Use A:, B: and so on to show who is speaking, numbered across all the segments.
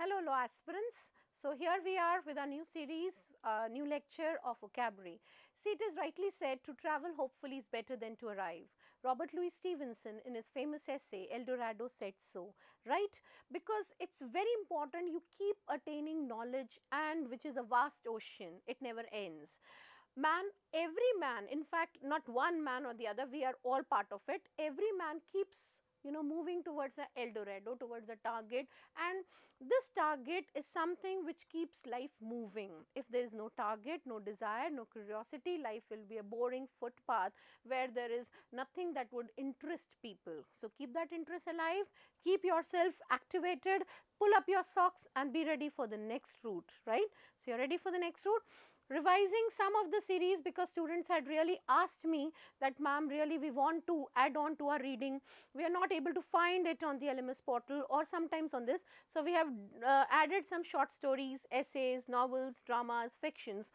A: Hello law aspirants. So here we are with our new series, new lecture of vocabulary. See, it is rightly said, to travel hopefully is better than to arrive. Robert Louis Stevenson in his famous essay El Dorado said so, right? Because it's very important you keep attaining knowledge, and which is a vast ocean, it never ends. Every man, in fact not one man or the other, we are all part of it. Every man keeps moving towards a El Dorado, towards a target, and this target is something which keeps life moving. If there is no target, no desire, no curiosity, life will be a boring footpath where there is nothing that would interest people. So keep that interest alive, keep yourself activated, pull up your socks and be ready for the next route, right? So you're ready for the next route. Revising some of the series because students had really asked me that, ma'am, really we want to add on to our reading. We are not able to find it on the LMS portal or sometimes on this. So we have added some short stories, essays, novels, dramas, fictions,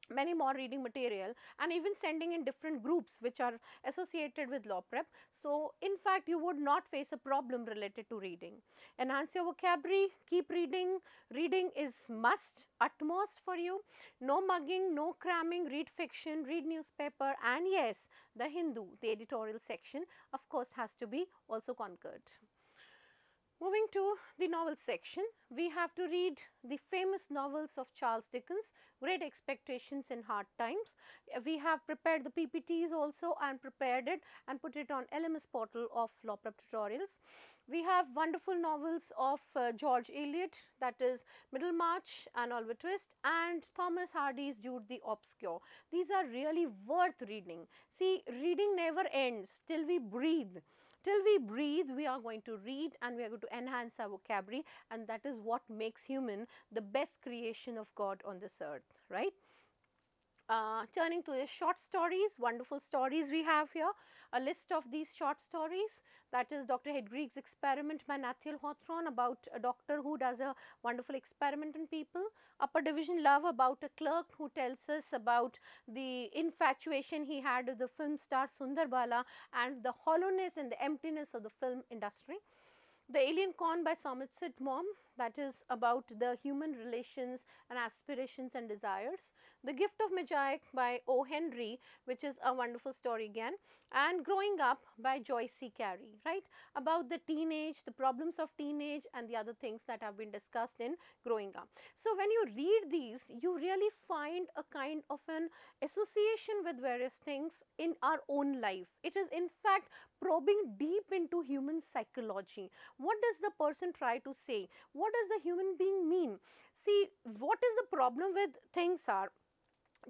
A: many more reading material, and even sending in different groups which are associated with law prep. So in fact you would not face a problem related to reading. Enhance your vocabulary, keep reading. Reading is must, utmost for you. No mugging, no cramming, read fiction, read newspaper, and yes, the Hindu, the editorial section of course has to be also conquered. Moving to the novel section, we have to read the famous novels of Charles Dickens, Great Expectations in Hard Times. We have prepared the PPTs also and prepared it and put it on LMS portal of Law Prep Tutorials. We have wonderful novels of George Eliot, that is Middlemarch and Oliver Twist, and Thomas Hardy's Jude the Obscure. These are really worth reading. See, reading never ends till we breathe. Till we breathe, we are going to read and we are going to enhance our vocabulary, and that is what makes human the best creation of God on this earth, right? Turning to the short stories, wonderful stories we have here, a list of these short stories, that is Dr. Hedwig's Experiment by Nathaniel Hawthorne, about a doctor who does a wonderful experiment on people. Upper Division Love, about a clerk who tells us about the infatuation he had with the film star Sundar Bala and the hollowness and the emptiness of the film industry. The Alien Con by Somerset Maugham, that is about the human relations and aspirations and desires. The Gift of Magi by O. Henry, which is a wonderful story again, and Growing Up by Joyce C. Carey, right, about the teenage, the problems of teenage and the other things that have been discussed in Growing Up. So when you read these, you really find a kind of an association with various things in our own life. It is in fact probing deep into human psychology. What does the person try to say? What does the human being mean? See, what is the problem with things are,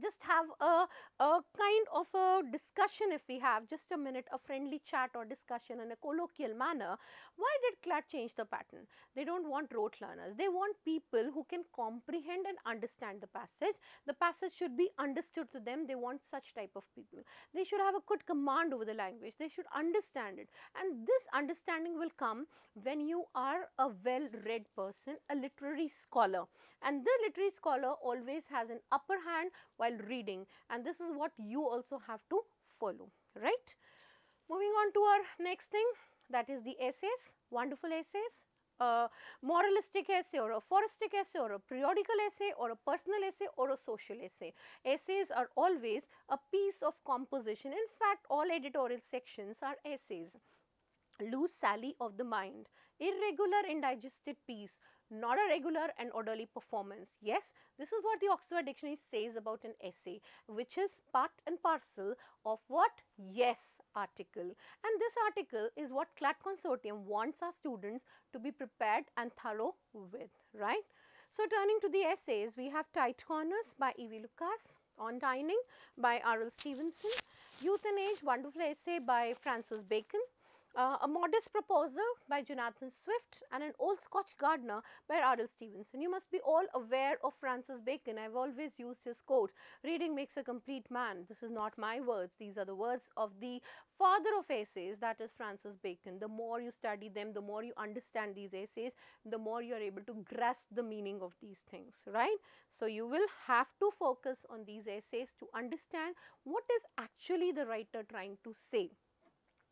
A: just have a kind of a discussion. If we have just a minute, a friendly chat or discussion in a colloquial manner, why did CLAT change the pattern? They do not want rote learners, they want people who can comprehend and understand the passage. The passage should be understood to them. They want such type of people. They should have a good command over the language, they should understand it, and this understanding will come when you are a well read person, a literary scholar, and the literary scholar always has an upper hand while reading, and this is what you also have to follow, right? Moving on to our next thing, that is the essays, wonderful essays. A moralistic essay or a phoristic essay or a periodical essay or a personal essay or a social essay. Essays are always a piece of composition. In fact, all editorial sections are essays. Loose sally of the mind, irregular indigested piece, not a regular and orderly performance. Yes, this is what the Oxford Dictionary says about an essay, which is part and parcel of what? Yes article. And this article is what CLAT Consortium wants our students to be prepared and thorough with, right? So turning to the essays, we have Tight Corners by E.V. Lucas, On Dining by R.L. Stevenson, Youth and Age, wonderful essay by Francis Bacon, A Modest Proposal by Jonathan Swift, and An Old Scotch Gardener by R.L. Stevenson. You must be all aware of Francis Bacon. I have always used his quote, reading makes a complete man. This is not my words, these are the words of the father of essays, that is Francis Bacon. The more you study them, the more you understand these essays, the more you are able to grasp the meaning of these things, right? So you will have to focus on these essays to understand what is actually the writer trying to say.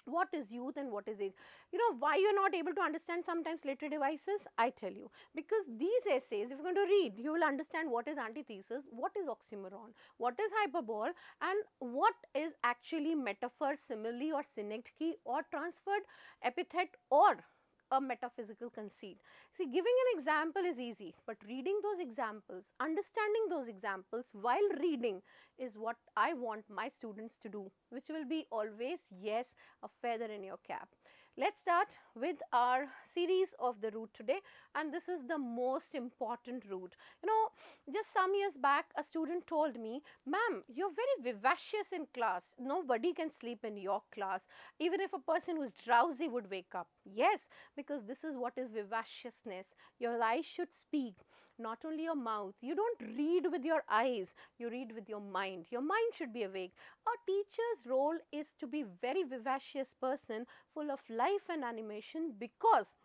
A: What is youth and what is age? You know why you're not able to understand sometimes literary devices? I tell you, because these essays, if you're going to read, you will understand what is antithesis, what is oxymoron, what is hyperbole, and what is actually metaphor, simile, or synecdoche, or transferred epithet, or a metaphysical conceit. See, giving an example is easy, but reading those examples, understanding those examples while reading is what I want my students to do, which will be always, yes, a feather in your cap. Let's start with our series of the route today, and this is the most important route. You know, just some years back, a student told me, "Ma'am, you're very vivacious in class. Nobody can sleep in your class. Even if a person who's drowsy would wake up." Yes, because this is what is vivaciousness. Your eyes should speak, not only your mouth. You don't read with your eyes, you read with your mind. Your mind should be awake. A teacher's role is to be very vivacious person, full of life and animation, because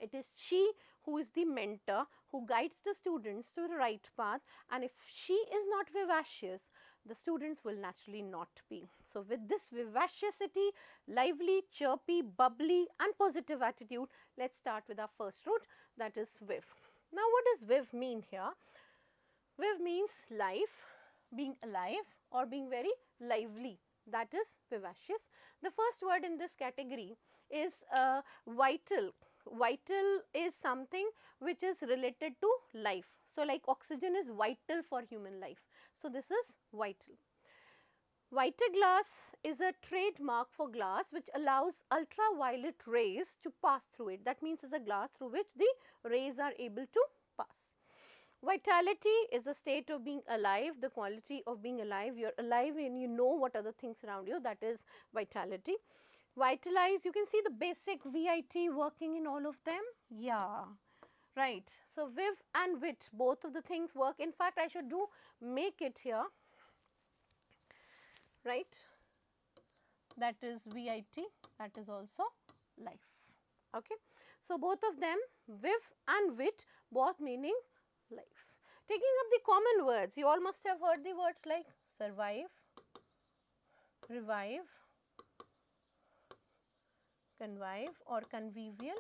A: it is she who is the mentor, who guides the students to the right path, and if she is not vivacious, the students will naturally not be. So with this vivaciously, lively, chirpy, bubbly and positive attitude, let's start with our first route, that is viv. Now what does viv mean here? Viv means life, being alive, or being very lively. That is vivacious. The first word in this category is vital. Vital is something which is related to life. So, like oxygen is vital for human life. So, this is vital. Vitaglass is a trademark for glass which allows ultraviolet rays to pass through it. That means it's a glass through which the rays are able to pass. Vitality is a state of being alive, the quality of being alive. You're alive and you know what other things around you. That is vitality. Vitalize, you can see the basic VIT working in all of them. Yeah, right. So, viv and wit, both of the things work. In fact, I should do make it here, right. That is VIT, that is also life. Okay. So, both of them, viv and wit, both meaning life. Taking up the common words, you all must have heard the words like survive, revive, convive or convivial,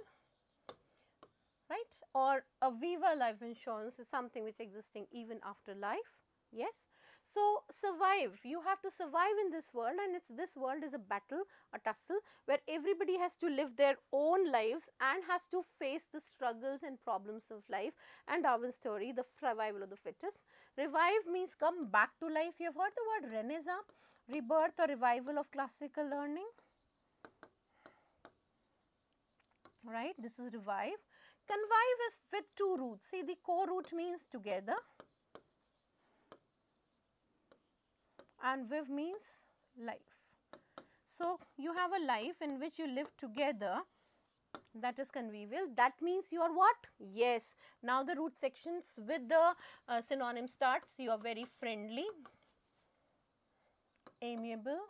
A: right, or a viva life insurance is something which existing even after life. Yes. So, survive, you have to survive in this world, and it's this world is a battle, a tussle where everybody has to live their own lives and has to face the struggles and problems of life, and Darwin's story, the survival of the fittest. Revive means come back to life. You have heard the word renaissance, rebirth or revival of classical learning, right. This is revive. Convive is with two roots. See, the co-root means together, and viv means life. So, you have a life in which you live together, that is convivial. That means you are what? Yes. Now, the root sections with the synonym starts. You are very friendly, amiable,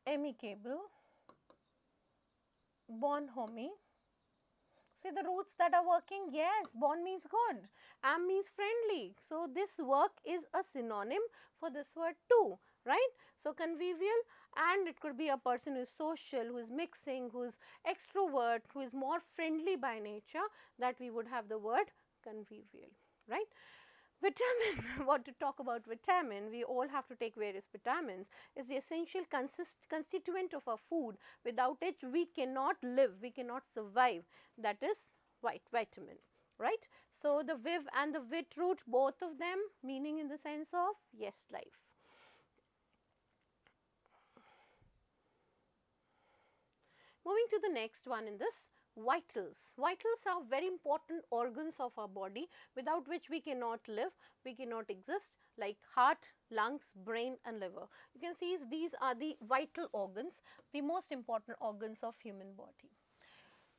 A: amicable, bonhomie. See the roots that are working? Yes, bon means good, am means friendly. So, this work is a synonym for this word too, right. So, convivial, and it could be a person who is social, who is mixing, who is extrovert, who is more friendly by nature, that we would have the word convivial, right. Vitamin, what to talk about vitamin, we all have to take various vitamins, is the essential constituent of our food, without it we cannot live, we cannot survive, that is vitamin, right. So, the viv and the wit root, both of them meaning in the sense of yes, life. Moving to the next one in this, vitals. Vitals are very important organs of our body, without which we cannot live, we cannot exist, like heart, lungs, brain and liver. You can see these are the vital organs, the most important organs of human body.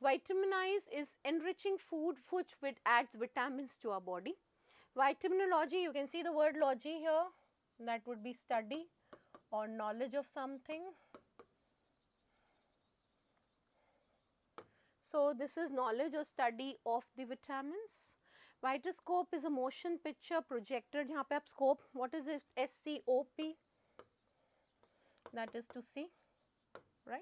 A: Vitaminize is enriching food which adds vitamins to our body. Vitaminology, you can see the word logy here, that would be study or knowledge of something. So, this is knowledge or study of the vitamins. Vitoscope is a motion picture projector, जहाँ पे आप scope, what is it? SCOP, that is to see, right.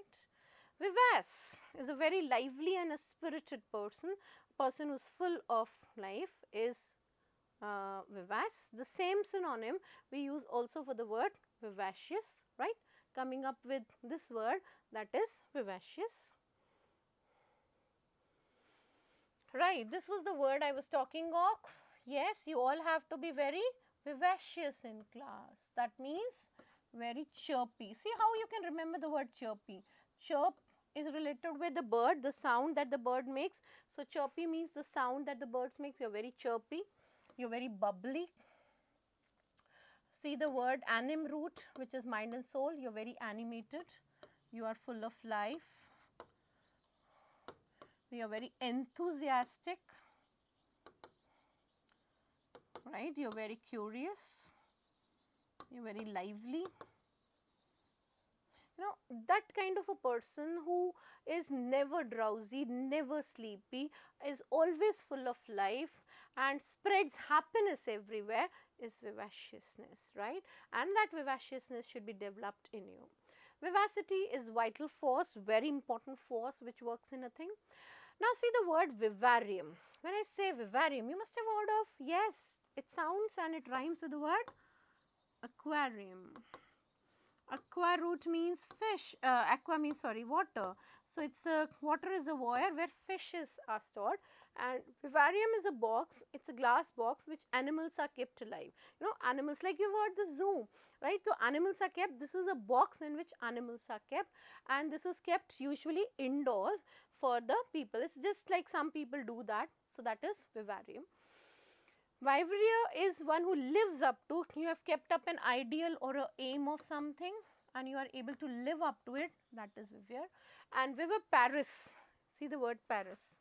A: Vivace is a very lively and a spirited person. Person who is full of life is vivace. The same synonym we use also for the word vivacious, right, coming up with this word, that is vivacious. Right, this was the word I was talking of. Yes, you all have to be very vivacious in class. That means very chirpy. See how you can remember the word chirpy. Chirp is related with the bird, the sound that the bird makes. So, chirpy means the sound that the birds make. You are very chirpy, you are very bubbly. See the word anim root, which is mind and soul. You are very animated, you are full of life, you are very enthusiastic, right, you are very curious, you are very lively. You know, that kind of a person who is never drowsy, never sleepy, is always full of life and spreads happiness everywhere is vivaciousness, right, and that vivaciousness should be developed in you. Vivacity is vital force, very important force which works in a thing. Now see the word vivarium. When I say vivarium, you must have heard of, yes, it sounds and it rhymes with the word aquarium. Aqua root means fish, aqua means water. So, it is the water is a void where fishes are stored, and vivarium is a box, it is a glass box which animals are kept alive. You know, animals, like you have heard the zoo, right. So, animals are kept, this is a box in which animals are kept, and this is kept usually indoors for the people. It is just like some people do that. So, that is vivarium. Vivaria is one who lives up to, you have kept up an ideal or a aim of something and you are able to live up to it, that is vivere. And viviparous, see the word Paris,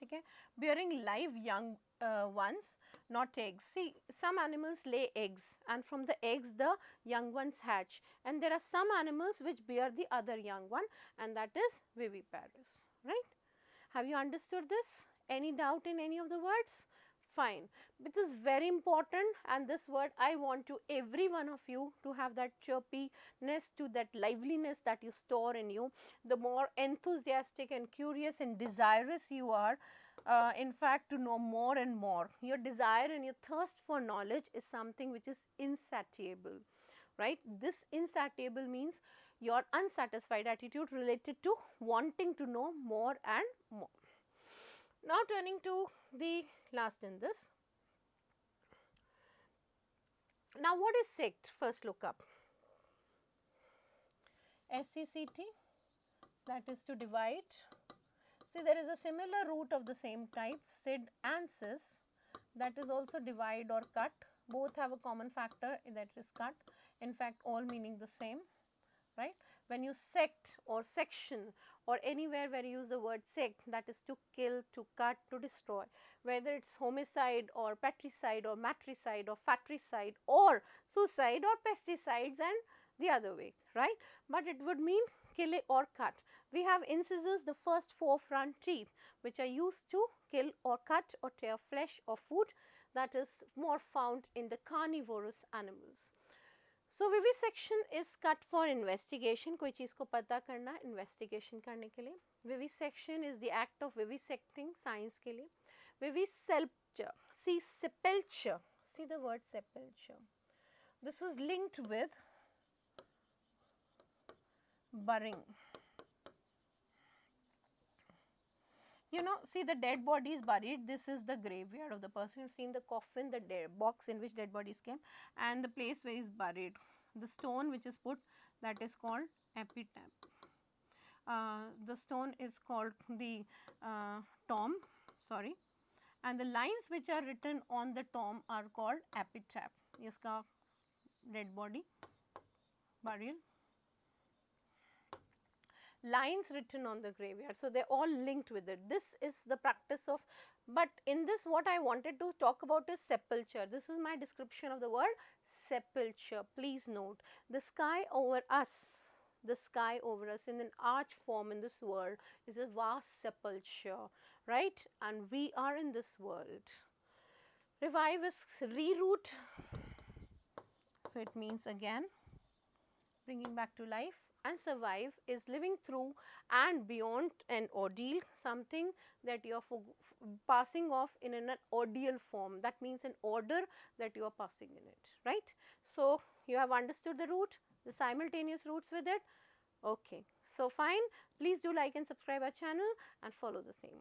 A: okay, bearing live young ones, not eggs. See, some animals lay eggs and from the eggs the young ones hatch, and there are some animals which bear the other young one, and that is viviparous, right. Have you understood this? Any doubt in any of the words? Fine. It is very important, and this word I want to every one of you to have that chirpiness, to that liveliness that you store in you. The more enthusiastic and curious and desirous you are, in fact, to know more and more. Your desire and your thirst for knowledge is something which is insatiable, right. This insatiable means your unsatisfied attitude related to wanting to know more and more. Now, turning to the last in this. Now, what is sect? First look up. SECT, that is to divide. See, there is a similar root of the same type, sid and cis, that is also divide or cut. Both have a common factor, that is cut, in fact all meaning the same, right. When you sect or section or anywhere where you use the word sect, that is to kill, to cut, to destroy, whether it is homicide or patricide or matricide or fratricide or suicide or pesticides and the other way, right. But it would mean kill or cut. We have incisors, the first four front teeth, which are used to kill or cut or tear flesh or food, that is more found in the carnivorous animals. So, vivisection is cut for investigation, कोई चीज़ को पता करना, investigation करने के लिए. Vivisection is the act of vivisecting, science के लिए. Vivisculpture, see sepulture, see the word sepulture. This is linked with burying. You know, see the dead body is buried, this is the graveyard of the person. You have seen the coffin, the box in which dead bodies came, and the place where he is buried. The stone which is put, that is called epitaph. The stone is called the tomb, sorry, and the lines which are written on the tomb are called epitaph. Iska dead body, burial. Lines written on the graveyard. So, they are all linked with it. This is the practice of, but in this what I wanted to talk about is sepulture. This is my description of the word sepulture. Please note, the sky over us, the sky over us in an arch form in this world is a vast sepulture, right, and we are in this world. Revive is reroot, so it means again bringing back to life, and survive is living through and beyond an ordeal, something that you are passing off in an ordeal form. That means an order that you are passing in it, right. So, you have understood the root, the simultaneous roots with it. Okay. So, fine. Please do like and subscribe our channel and follow the same.